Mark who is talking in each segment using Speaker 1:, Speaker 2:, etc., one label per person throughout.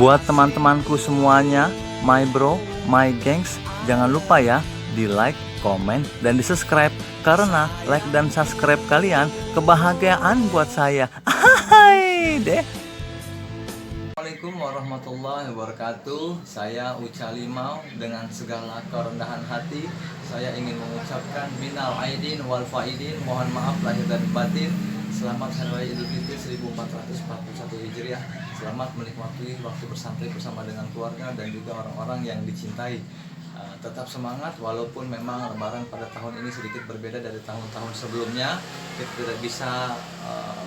Speaker 1: Buat teman-temanku semuanya, my bro, my gengs, jangan lupa ya di like, komen, dan di subscribe. Karena like dan subscribe kalian kebahagiaan buat saya. Hai deh. Assalamualaikum warahmatullahi wabarakatuh. Saya Uca Limau. Dengan segala kerendahan hati saya ingin mengucapkan minal aidin wal faidin, mohon maaf lahir dan batin. Selamat Hari Raya Idul Fitri 1441 Hijriah. Selamat menikmati waktu bersantai bersama dengan keluarga dan juga orang-orang yang dicintai. Tetap semangat walaupun memang Lebaran pada tahun ini sedikit berbeda dari tahun-tahun sebelumnya. Kita tidak bisa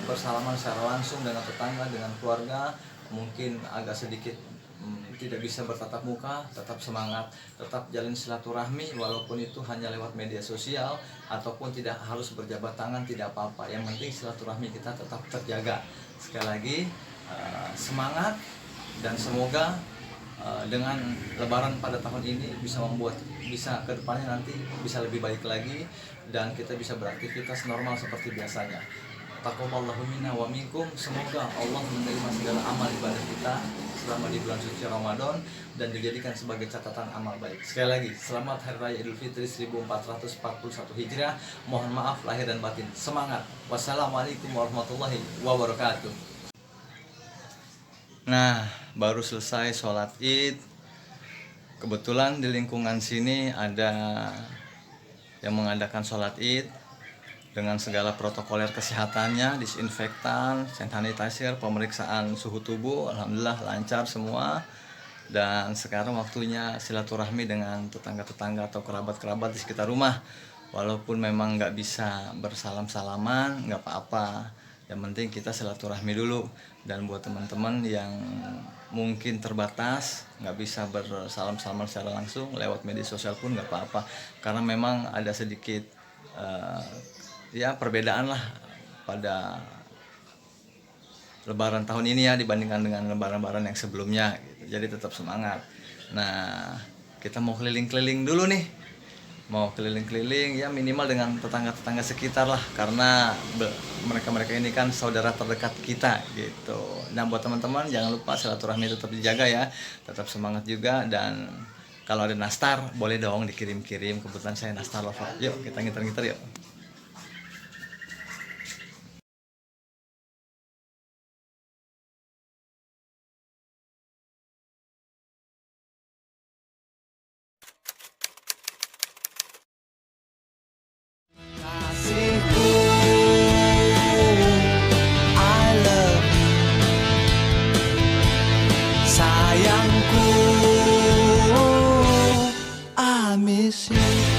Speaker 1: bersalaman secara langsung dengan tetangga, dengan keluarga. Mungkin agak sedikit tidak bisa bertatap muka. Tetap semangat, tetap jalin silaturahmi walaupun itu hanya lewat media sosial ataupun tidak harus berjabat tangan, tidak apa-apa. Yang penting silaturahmi kita tetap terjaga. Sekali lagi semangat dan semoga dengan Lebaran pada tahun ini bisa ke depannya nanti bisa lebih baik lagi dan kita bisa beraktivitas normal seperti biasanya. Taqabbalallahu minna wa minkum. Semoga Allah menerima segala amal ibadah kita selama di bulan suci Ramadan dan dijadikan sebagai catatan amal baik. Sekali lagi, selamat Hari Raya Idul Fitri 1441 Hijriah. Mohon maaf lahir dan batin. Semangat. Wassalamualaikum warahmatullahi wabarakatuh. Nah, baru selesai sholat Id. Kebetulan di lingkungan sini ada yang mengadakan sholat Id dengan segala protokoler kesehatannya, disinfektan, hand sanitizer, pemeriksaan suhu tubuh. Alhamdulillah lancar semua. Dan sekarang waktunya silaturahmi dengan tetangga-tetangga atau kerabat-kerabat di sekitar rumah. Walaupun memang nggak bisa bersalam-salaman, nggak apa-apa. Yang penting kita silaturahmi dulu. Dan buat teman-teman yang mungkin terbatas, nggak bisa bersalam-salaman secara langsung, lewat media sosial pun nggak apa-apa. Karena memang ada sedikit ya perbedaan lah pada Lebaran tahun ini ya dibandingkan dengan Lebaran-lebaran yang sebelumnya gitu. Jadi tetap semangat. Nah, kita mau keliling-keliling dulu nih. Mau keliling-keliling ya minimal dengan tetangga-tetangga sekitar lah, karena mereka-mereka ini kan saudara terdekat kita gitu. Nah, buat teman-teman jangan lupa silaturahmi tetap dijaga ya. Tetap semangat juga, dan kalau ada nastar boleh dong dikirim-kirim. Kebetulan saya nastar lover. Yuk kita ngiter-ngiter yuk.
Speaker 2: Sayangku, I miss you.